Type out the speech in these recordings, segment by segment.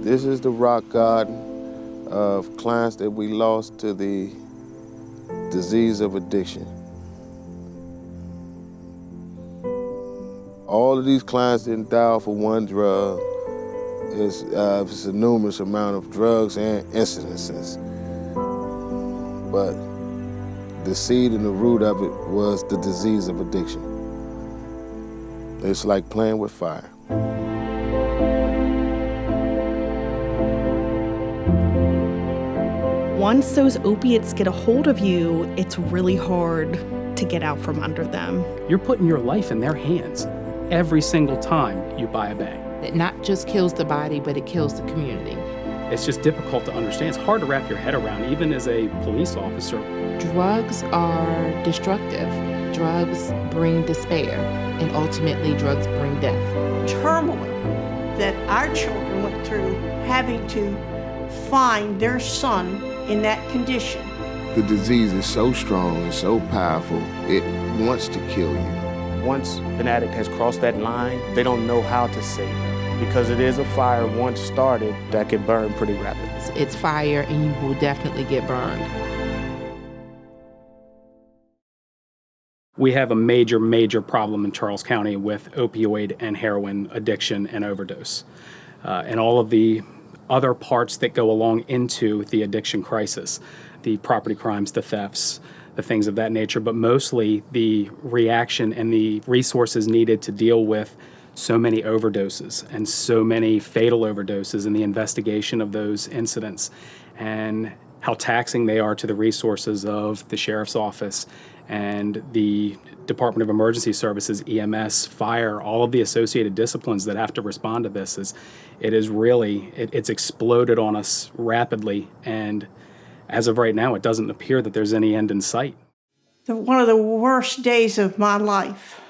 This is the rock garden of clients that we lost to the disease of addiction. All of these clients didn't die for one drug. It's a numerous amount of drugs and incidences. But the seed and the root of it was the disease of addiction. It's like playing with fire. Once those opiates get a hold of you, it's really hard to get out from under them. You're putting your life in their hands every single time you buy a bag. It not just kills the body, but it kills the community. It's just difficult to understand. It's hard to wrap your head around, even as a police officer. Drugs are destructive. Drugs bring despair, and ultimately drugs bring death. Turmoil that our children went through, having to find their son in that condition. The disease is so strong and so powerful, it wants to kill you. Once an addict has crossed that line, they don't know how to save them because it is a fire once started that can burn pretty rapidly. It's fire, and you will definitely get burned. We have a major, major problem in Charles County with opioid and heroin addiction and overdose, and all of the other parts that go along into the addiction crisis, the property crimes, the thefts, the things of that nature, but mostly the reaction and the resources needed to deal with so many overdoses and so many fatal overdoses and the investigation of those incidents and how taxing they are to the resources of the sheriff's office and the Department of Emergency Services, EMS, fire, all of the associated disciplines that have to respond to this. It's exploded on us rapidly, and as of right now, it doesn't appear that there's any end in sight. One of the worst days of my life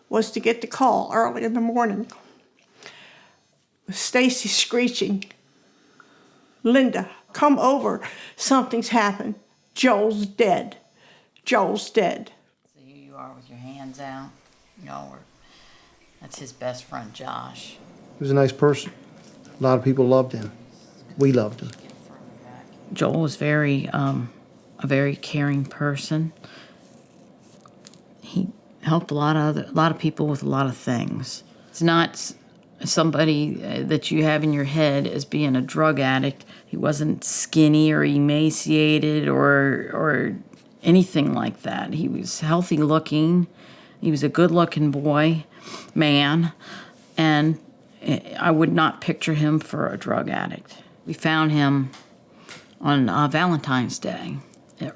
was to get the call early in the morning. Stacy screeching, "Linda, come over. Something's happened. Joel's dead. Joel's dead." So here you are with your hands out. That's his best friend, Josh. He was a nice person. A lot of people loved him. We loved him. Joel was a very caring person. He helped a lot of people with a lot of things. It's not somebody that you have in your head as being a drug addict. He wasn't skinny or emaciated or anything like that. He was healthy looking. He was a good looking man, and I would not picture him for a drug addict. We found him on Valentine's Day,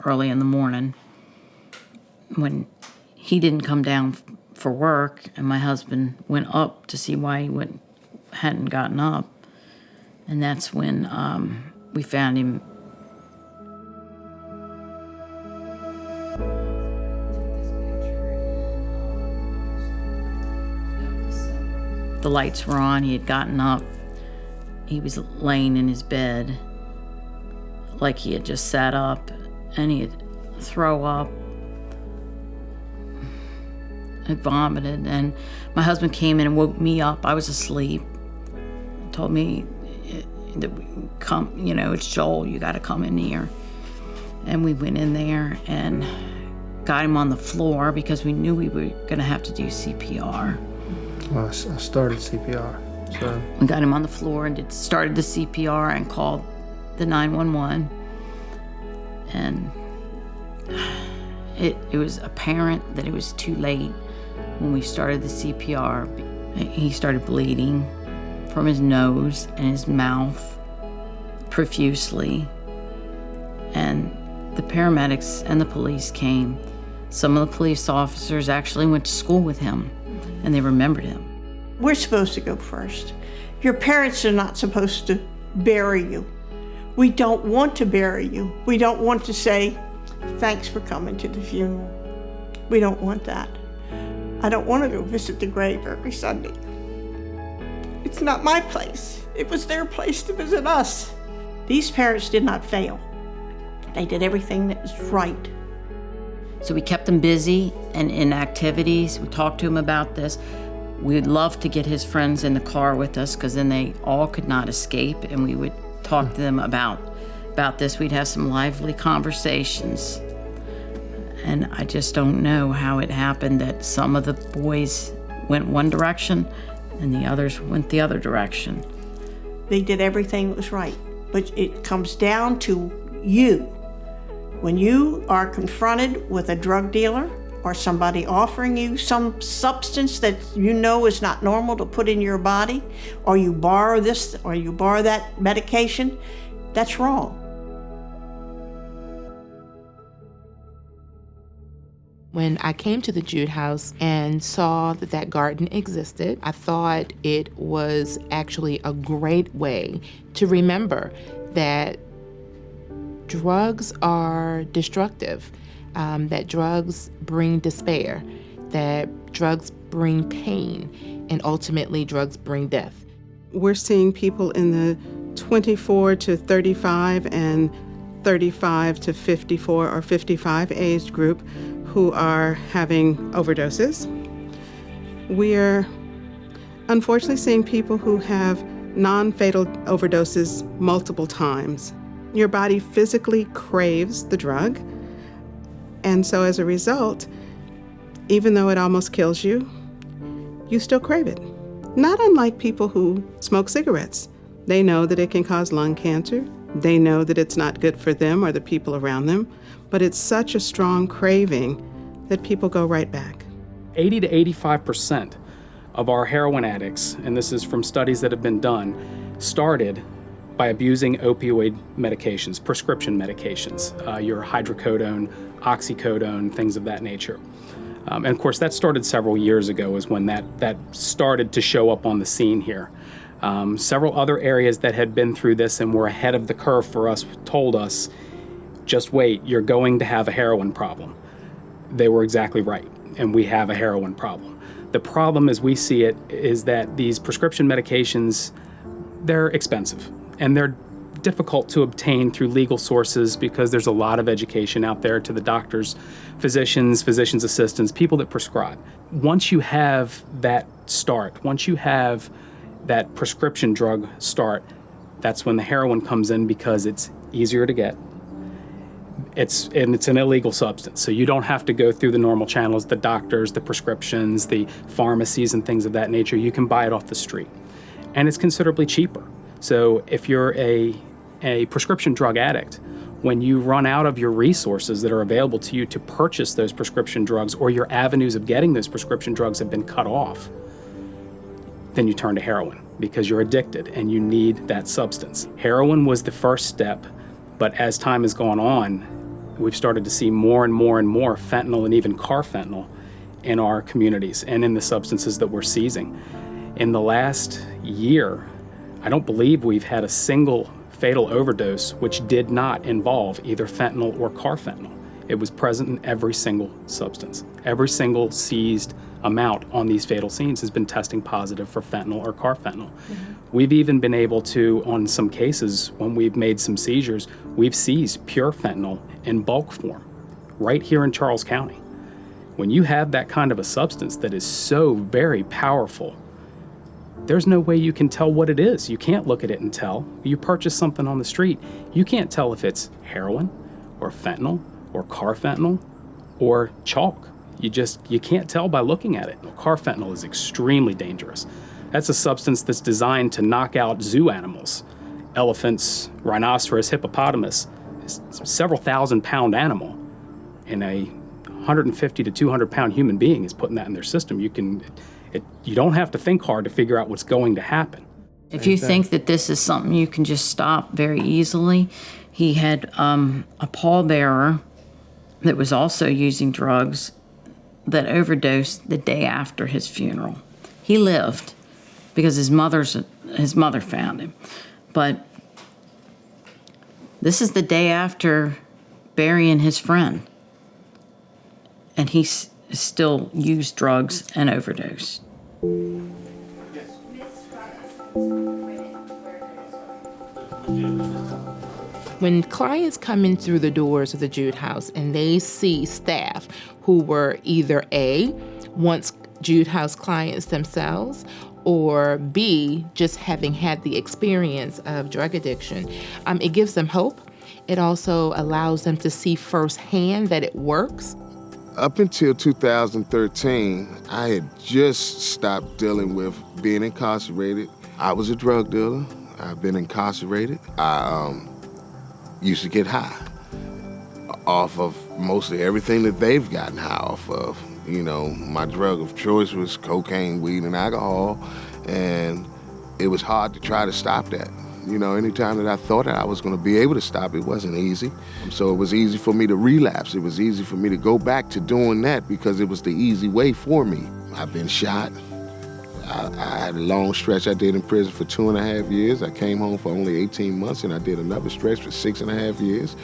early in the morning, when he didn't come down for work, and my husband went up to see why he hadn't gotten up, and that's when we found him. The lights were on, he had gotten up, he was laying in his bed like he had just sat up, and he had throw up, had vomited, and my husband came in and woke me up. I was asleep, told me that come, it's Joel, you gotta come in here. And we went in there and got him on the floor because we knew we were gonna have to do CPR. Well, I started CPR, so. We got him on the floor and started the CPR and called the 911. And it was apparent that it was too late when we started the CPR. He started bleeding from his nose and his mouth profusely. And the paramedics and the police came. Some of the police officers actually went to school with him, and they remembered him. We're supposed to go first. Your parents are not supposed to bury you. We don't want to bury you. We don't want to say, thanks for coming to the funeral. We don't want that. I don't want to go visit the grave every Sunday. It's not my place. It was their place to visit us. These parents did not fail. They did everything that was right. So we kept them busy and in activities. We talked to them about this. We'd love to get his friends in the car with us because then they all could not escape, and we would talk to them about this. We'd have some lively conversations. And I just don't know how it happened that some of the boys went one direction and the others went the other direction. They did everything that was right, but it comes down to you. When you are confronted with a drug dealer or somebody offering you some substance that you know is not normal to put in your body, or you borrow this or you borrow that medication, that's wrong. When I came to the Jude House and saw that garden existed, I thought it was actually a great way to remember that drugs are destructive, that drugs bring despair, that drugs bring pain, and ultimately drugs bring death. We're seeing people in the 24 to 35 and 35 to 54 or 55 age group who are having overdoses. We're unfortunately seeing people who have non-fatal overdoses multiple times. Your body physically craves the drug, and so as a result, even though it almost kills you, you still crave it. Not unlike people who smoke cigarettes. They know that it can cause lung cancer. They know that it's not good for them or the people around them, but it's such a strong craving that people go right back. 80 to 85% of our heroin addicts, and this is from studies that have been done, started by abusing opioid medications, prescription medications, your hydrocodone, oxycodone, things of that nature. And of course, that started several years ago is when that started to show up on the scene here. Several other areas that had been through this and were ahead of the curve for us told us, just wait, you're going to have a heroin problem. They were exactly right, and we have a heroin problem. The problem as we see it is that these prescription medications, they're expensive, and they're difficult to obtain through legal sources because there's a lot of education out there to the doctors, physicians assistants, people that prescribe. Once you have that start, once you have that prescription drug start, that's when the heroin comes in because it's easier to get. It's an illegal substance, so you don't have to go through the normal channels, the doctors, the prescriptions, the pharmacies, and things of that nature. You can buy it off the street, and it's considerably cheaper. So if you're a prescription drug addict, when you run out of your resources that are available to you to purchase those prescription drugs, or your avenues of getting those prescription drugs have been cut off, then you turn to heroin because you're addicted and you need that substance. Heroin was the first step, but as time has gone on, we've started to see more and more and more fentanyl and even carfentanyl in our communities and in the substances that we're seizing. In the last year, I don't believe we've had a single fatal overdose which did not involve either fentanyl or carfentanyl. It was present in every single substance. Every single seized amount on these fatal scenes has been testing positive for fentanyl or carfentanyl. We've even been able to, on some cases, when we've made some seizures, we've seized pure fentanyl in bulk form right here in Charles County. When you have that kind of a substance that is so very powerful, there's no way you can tell what it is. You can't look at it and tell. You purchase something on the street, you can't tell if it's heroin or fentanyl or carfentanyl or chalk. You can't tell by looking at it. Carfentanyl is extremely dangerous. That's a substance that's designed to knock out zoo animals. Elephants, rhinoceros, hippopotamus, several thousand-pound animal, and a 150 to 200-pound human being is putting that in their system. You don't have to think hard to figure out what's going to happen. If you think that this is something you can just stop very easily, he had a pallbearer that was also using drugs that overdosed the day after his funeral. He lived because his mother found him. But this is the day after burying his friend, and he still used drugs and overdosed. When clients come in through the doors of the Jude House and they see staff who were either A, once Jude House clients themselves, or B, just having had the experience of drug addiction. It gives them hope. It also allows them to see firsthand that it works. Up until 2013, I had just stopped dealing with being incarcerated. I was a drug dealer. I've been incarcerated. I used to get high off of mostly everything that they've gotten high off of. You know, my drug of choice was cocaine, weed, and alcohol, and it was hard to try to stop that. You know, anytime that I thought that I was going to be able to stop, it wasn't easy. So it was easy for me to relapse. It was easy for me to go back to doing that because it was the easy way for me. I've been shot. I had a long stretch I did in prison for 2.5 years. I came home for only 18 months, and I did another stretch for 6.5 years.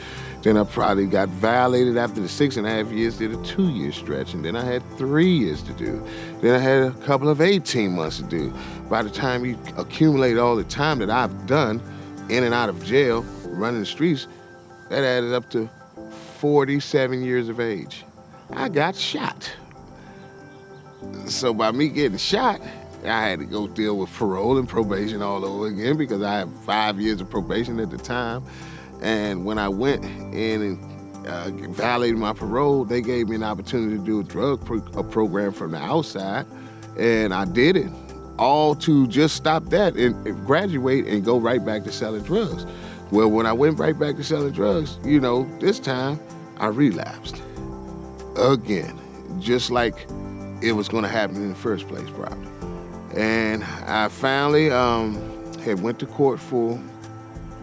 Then I probably got violated after the 6.5 years, did a 2-year stretch, and then I had 3 years to do. Then I had a couple of 18 months to do. By the time you accumulate all the time that I've done in and out of jail, running the streets, that added up to 47 years of age. I got shot. So by me getting shot, I had to go deal with parole and probation all over again because I had 5 years of probation at the time. And when I went in and violated my parole, they gave me an opportunity to do a drug program from the outside, and I did it, all to just stop that and graduate and go right back to selling drugs. Well, when I went right back to selling drugs, you know, this time I relapsed again, just like it was going to happen in the first place, probably. And I finally had went to court for,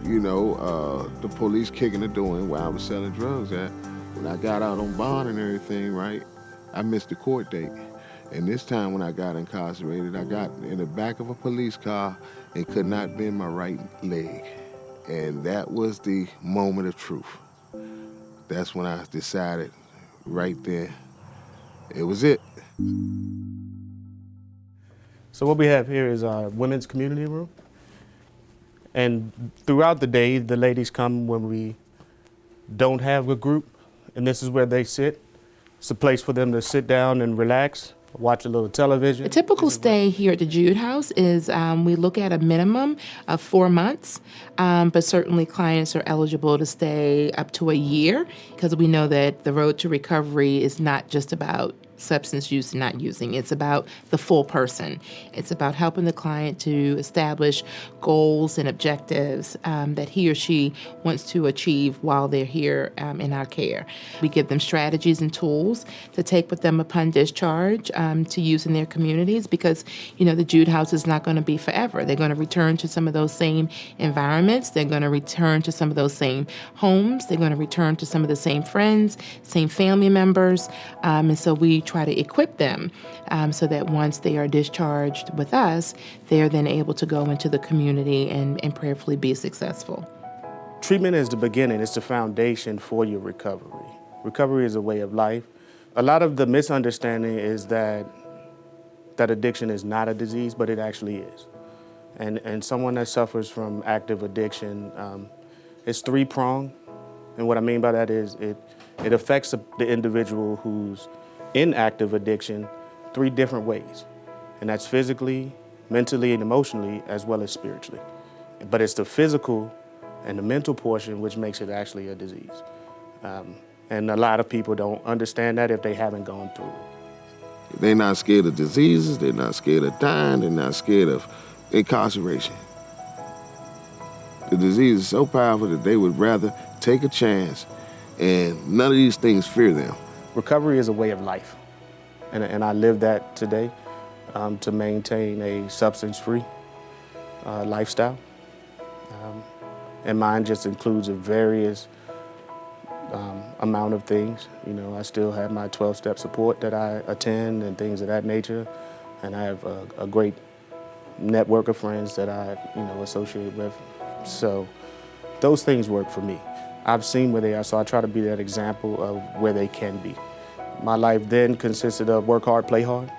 you know, the police kicking the door in where I was selling drugs at. When I got out on bond and everything, right, I missed the court date. And this time when I got incarcerated, I got in the back of a police car and could not bend my right leg. And that was the moment of truth. That's when I decided right there, it was it. So what we have here is our women's community room. And throughout the day, the ladies come when we don't have a group, and this is where they sit. It's a place for them to sit down and relax, watch a little television. A typical stay here at the Jude House is we look at a minimum of 4 months, but certainly clients are eligible to stay up to a year because we know that the road to recovery is not just about substance use and not using. It's about the full person. It's about helping the client to establish goals and objectives that he or she wants to achieve while they're here in our care. We give them strategies and tools to take with them upon discharge to use in their communities because, you know, the Jude House is not going to be forever. They're going to return to some of those same environments. They're going to return to some of those same homes. They're going to return to some of the same friends, same family members. And so we try to equip them so that once they are discharged with us, they are then able to go into the community and prayerfully be successful. Treatment is the beginning. It's the foundation for your recovery. Recovery is a way of life. A lot of the misunderstanding is that addiction is not a disease, but it actually is. And someone that suffers from active addiction, it's three-pronged. And what I mean by that is it affects the individual who's in active addiction 3 different ways. And that's physically, mentally, and emotionally, as well as spiritually. But it's the physical and the mental portion which makes it actually a disease. And a lot of people don't understand that if they haven't gone through it. They're not scared of diseases, they're not scared of dying, they're not scared of incarceration. The disease is so powerful that they would rather take a chance, and none of these things fear them. Recovery is a way of life, and I live that today to maintain a substance-free lifestyle. And mine just includes a various amount of things. You know, I still have my 12-step support that I attend and things of that nature, and I have a great network of friends that I, associate with. So those things work for me. I've seen where they are, so I try to be that example of where they can be. My life then consisted of work hard, play hard,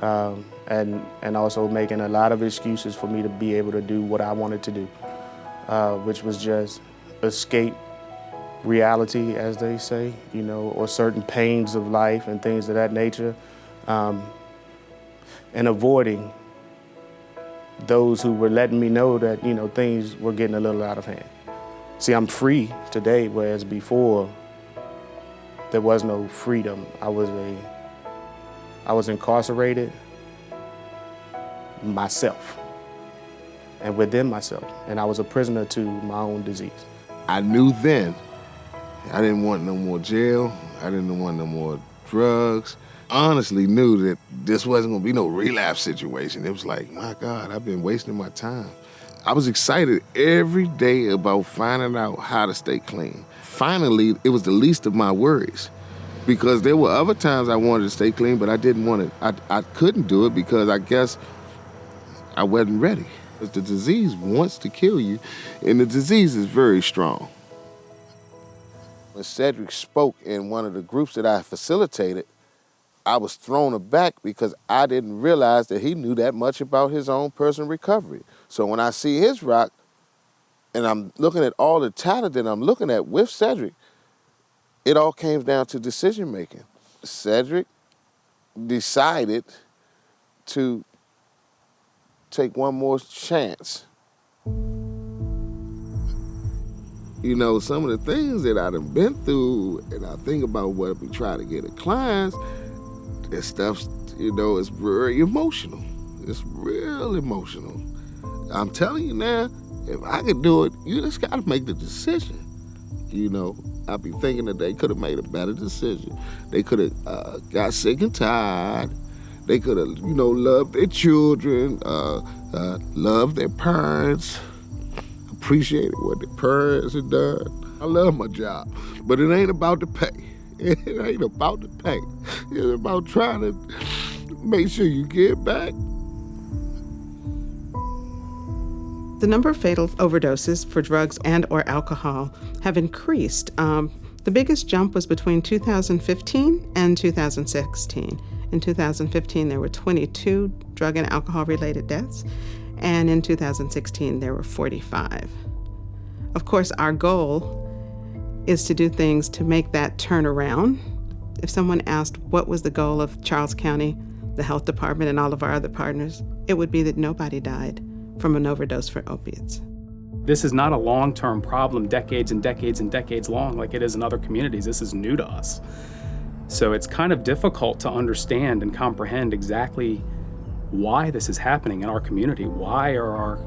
and also making a lot of excuses for me to be able to do what I wanted to do, which was just escape reality, as they say, or certain pains of life and things of that nature. and avoiding those who were letting me know that, things were getting a little out of hand. See, I'm free today, whereas before there was no freedom. I was incarcerated myself and within myself, and I was a prisoner to my own disease. I knew then I didn't want no more jail. I didn't want no more drugs. Honestly knew that this wasn't gonna be no relapse situation. It was like, my God, I've been wasting my time. I was excited every day about finding out how to stay clean. Finally, it was the least of my worries, because there were other times I wanted to stay clean, but I didn't want it. I couldn't do it because I guess I wasn't ready. The disease wants to kill you, and the disease is very strong. When Cedric spoke in one of the groups that I facilitated, I was thrown aback because I didn't realize that he knew that much about his own personal recovery. So when I see his rock, and I'm looking at all the talent that I'm looking at with Cedric, it all came down to decision making. Cedric decided to take one more chance. Some of the things that I done been through, and I think about what we try to get at clients, that stuff, is very emotional. It's real emotional. I'm telling you now, if I could do it, you just gotta make the decision. I be thinking that they could have made a better decision. They could have got sick and tired. They could have, loved their children, loved their parents, appreciated what their parents had done. I love my job, but it ain't about the pay. It ain't about the pay. It's about trying to make sure you get back. The number of fatal overdoses for drugs and or alcohol have increased. The biggest jump was between 2015 and 2016. In 2015, there were 22 drug and alcohol-related deaths, and in 2016, there were 45. Of course, our goal is to do things to make that turn around. If someone asked what was the goal of Charles County, the health department, and all of our other partners, it would be that nobody died from an overdose for opiates. This is not a long-term problem, decades and decades and decades long, like it is in other communities. This is new to us. So it's kind of difficult to understand and comprehend exactly why this is happening in our community. Why are our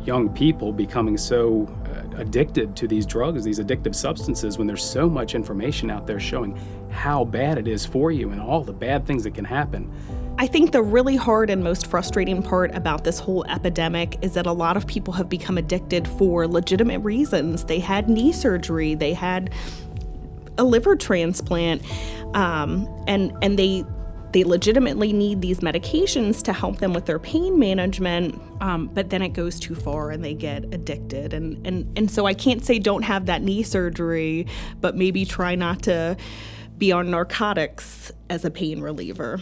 young people becoming so addicted to these drugs, these addictive substances, when there's so much information out there showing how bad it is for you and all the bad things that can happen? I think the really hard and most frustrating part about this whole epidemic is that a lot of people have become addicted for legitimate reasons. They had knee surgery, they had a liver transplant, and they legitimately need these medications to help them with their pain management, but then it goes too far and they get addicted. And so I can't say don't have that knee surgery, but maybe try not to be on narcotics as a pain reliever.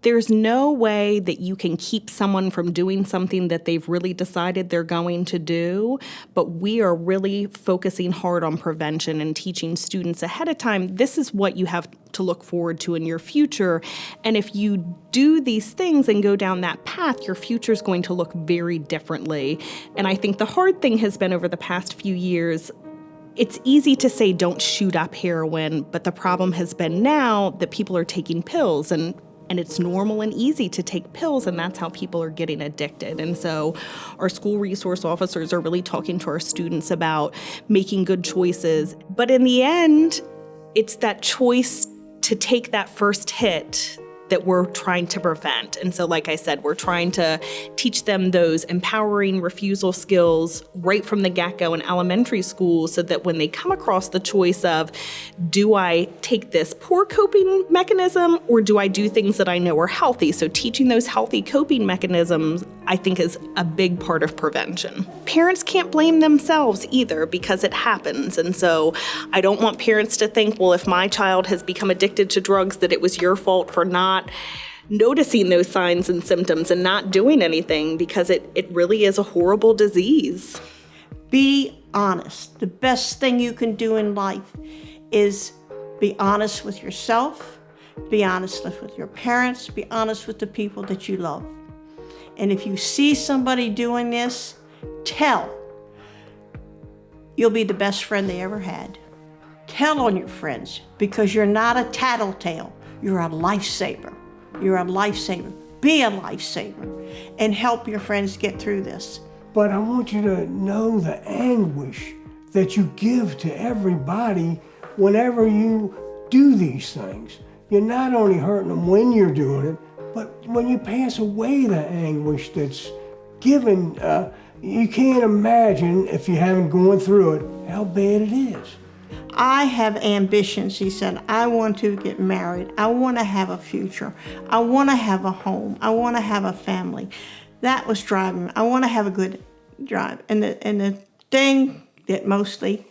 There's no way that you can keep someone from doing something that they've really decided they're going to do, but we are really focusing hard on prevention and teaching students ahead of time, this is what you have to look forward to in your future. And if you do these things and go down that path, your future is going to look very differently. And I think the hard thing has been over the past few years, it's easy to say don't shoot up heroin, but the problem has been now that people are taking pills, and it's normal and easy to take pills, and that's how people are getting addicted. And so our school resource officers are really talking to our students about making good choices. But in the end, it's that choice to take that first hit that we're trying to prevent. And so, like I said, we're trying to teach them those empowering refusal skills right from the get-go in elementary school, so that when they come across the choice of, do I take this poor coping mechanism or do I do things that I know are healthy? So teaching those healthy coping mechanisms, I think, is a big part of prevention. Parents can't blame themselves either, because it happens. And so I don't want parents to think, well, if my child has become addicted to drugs, that it was your fault for not noticing those signs and symptoms and not doing anything, because it really is a horrible disease. Be honest. The best thing you can do in life is be honest with yourself, Be honest with your parents. Be honest with the people that you love. And if you see somebody doing this, tell. You'll be the best friend they ever had. Tell on your friends, because you're not a tattletale. You're a lifesaver. You're a lifesaver. Be a lifesaver and help your friends get through this. But I want you to know the anguish that you give to everybody whenever you do these things. You're not only hurting them when you're doing it, but when you pass away, the anguish that's given, you can't imagine, if you haven't gone through it, how bad it is. I have ambitions, he said. I want to get married. I want to have a future. I want to have a home. I want to have a family. That was driving me. I want to have a good drive. And the thing that mostly,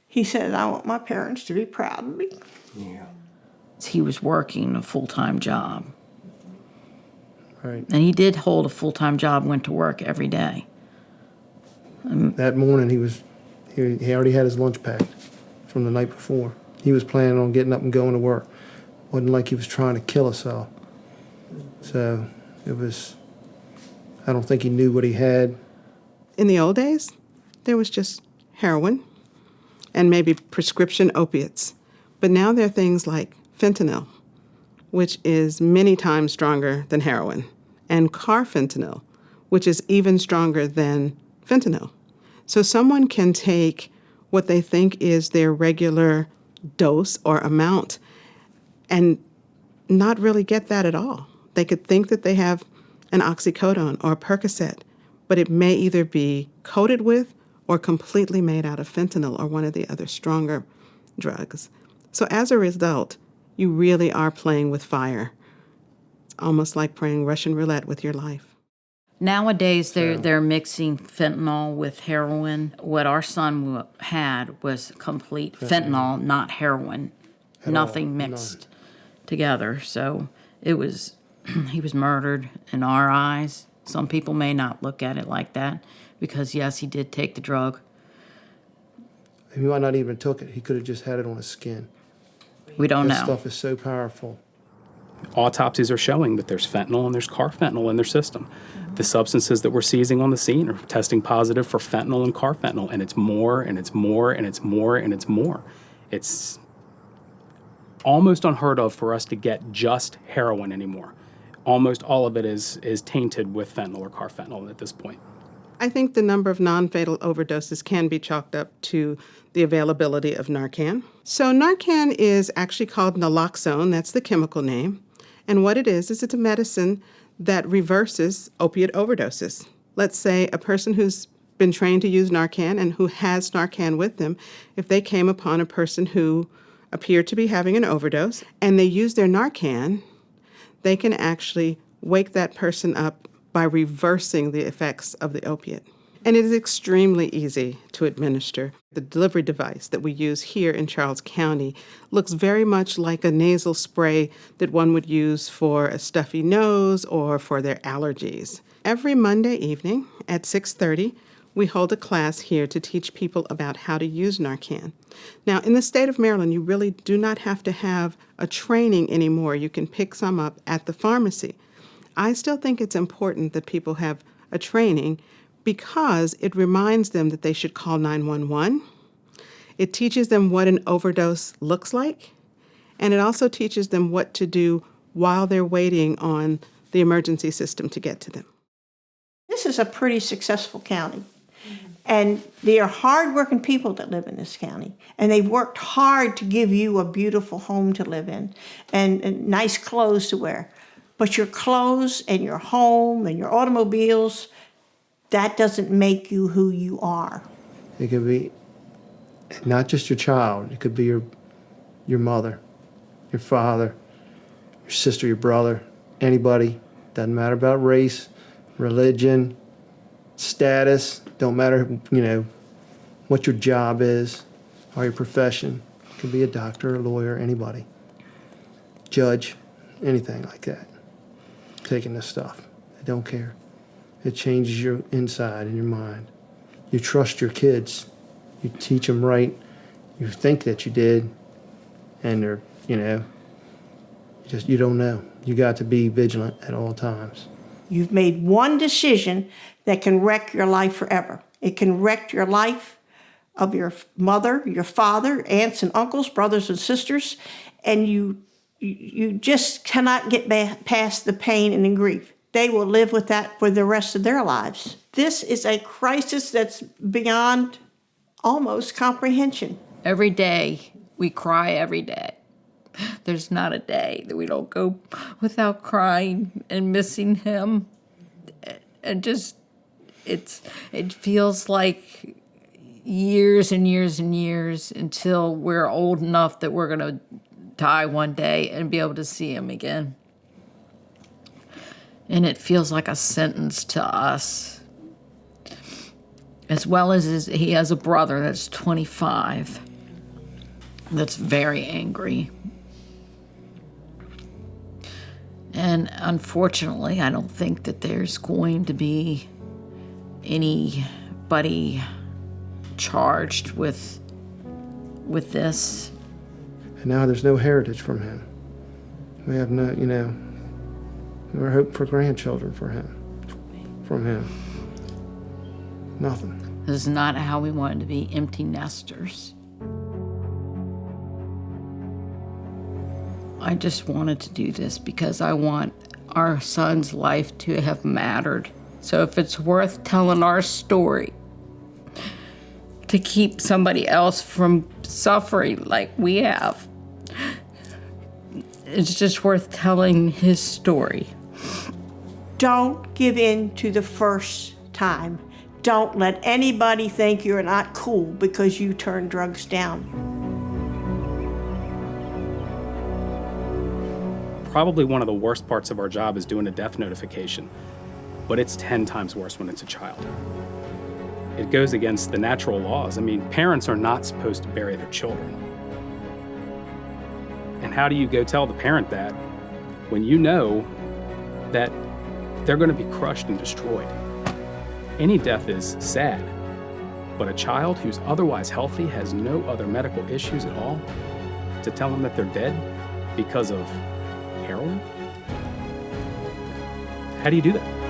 he said, I want my parents to be proud of me. Yeah. He was working a full-time job. Right. And he did hold a full-time job, went to work every day. That morning he already had his lunch packed from the night before. He was planning on getting up and going to work. Wasn't like he was trying to kill us all. So it was, I don't think he knew what he had. In the old days, there was just heroin and maybe prescription opiates. But now there are things like fentanyl, which is many times stronger than heroin, and carfentanil, which is even stronger than fentanyl. So someone can take what they think is their regular dose or amount and not really get that at all. They could think that they have an oxycodone or a Percocet, but it may either be coated with or completely made out of fentanyl or one of the other stronger drugs. So as a result, you really are playing with fire. It's almost like playing Russian roulette with your life. Nowadays, they're mixing fentanyl with heroin. What our son had was complete fentanyl, not heroin. Nothing mixed together. So it was, he was murdered in our eyes. Some people may not look at it like that because, yes, he did take the drug. He might not even took it. He could have just had it on his skin. We don't know. That stuff is so powerful. Autopsies are showing that there's fentanyl and there's carfentanil in their system. The substances that we're seizing on the scene are testing positive for fentanyl and carfentanil, and it's more, and it's more, and it's more, and it's more. It's almost unheard of for us to get just heroin anymore. Almost all of it is tainted with fentanyl or carfentanil at this point. I think the number of non-fatal overdoses can be chalked up to the availability of Narcan. So Narcan is actually called naloxone, that's the chemical name. And what it is it's a medicine that reverses opiate overdoses. Let's say a person who's been trained to use Narcan and who has Narcan with them, if they came upon a person who appeared to be having an overdose and they use their Narcan, they can actually wake that person up by reversing the effects of the opiate. And it is extremely easy to administer. The delivery device that we use here in Charles County looks very much like a nasal spray that one would use for a stuffy nose or for their allergies. Every Monday evening at 6:30, we hold a class here to teach people about how to use Narcan. Now, in the state of Maryland, you really do not have to have a training anymore. You can pick some up at the pharmacy. I still think it's important that people have a training because it reminds them that they should call 911. It teaches them what an overdose looks like, and it also teaches them what to do while they're waiting on the emergency system to get to them. This is a pretty successful county. And they are hardworking people that live in this county. And they've worked hard to give you a beautiful home to live in and nice clothes to wear. But your clothes and your home and your automobiles, that doesn't make you who you are. It could be not just your child. It could be your mother, your father, your sister, your brother, anybody. Doesn't matter about race, religion, status. Don't matter, what your job is or your profession. It could be a doctor, a lawyer, anybody. Judge, anything like that. Taking this stuff. I don't care. It changes your inside and your mind. You trust your kids. You teach them right. You think that you did. And they're, you Just, you don't know. You got to be vigilant at all times. You've made one decision that can wreck your life forever. It can wreck your life of your mother, your father, aunts and uncles, brothers and sisters, and you just cannot get past the pain and the grief. They will live with that for the rest of their lives. This is a crisis that's beyond almost comprehension. Every day, we cry every day. There's not a day that we don't go without crying and missing him. And just, it feels like years and years and years until we're old enough that we're going to die one day and be able to see him again. And it feels like a sentence to us. As well as he has a brother that's 25 that's very angry. And unfortunately, I don't think that there's going to be anybody charged with this. And now there's no heritage from him. We have no, we're hoping for grandchildren from him. Nothing. This is not how we wanted to be empty nesters. I just wanted to do this because I want our son's life to have mattered. So if it's worth telling our story to keep somebody else from suffering like we have, it's just worth telling his story. Don't give in to the first time. Don't let anybody think you're not cool because you turn drugs down. Probably one of the worst parts of our job is doing a death notification, but it's 10 times worse when it's a child. It goes against the natural laws. I mean, parents are not supposed to bury their children. And how do you go tell the parent that when you know that they're going to be crushed and destroyed? Any death is sad, but a child who's otherwise healthy, has no other medical issues at all, to tell them that they're dead because of heroin? How do you do that?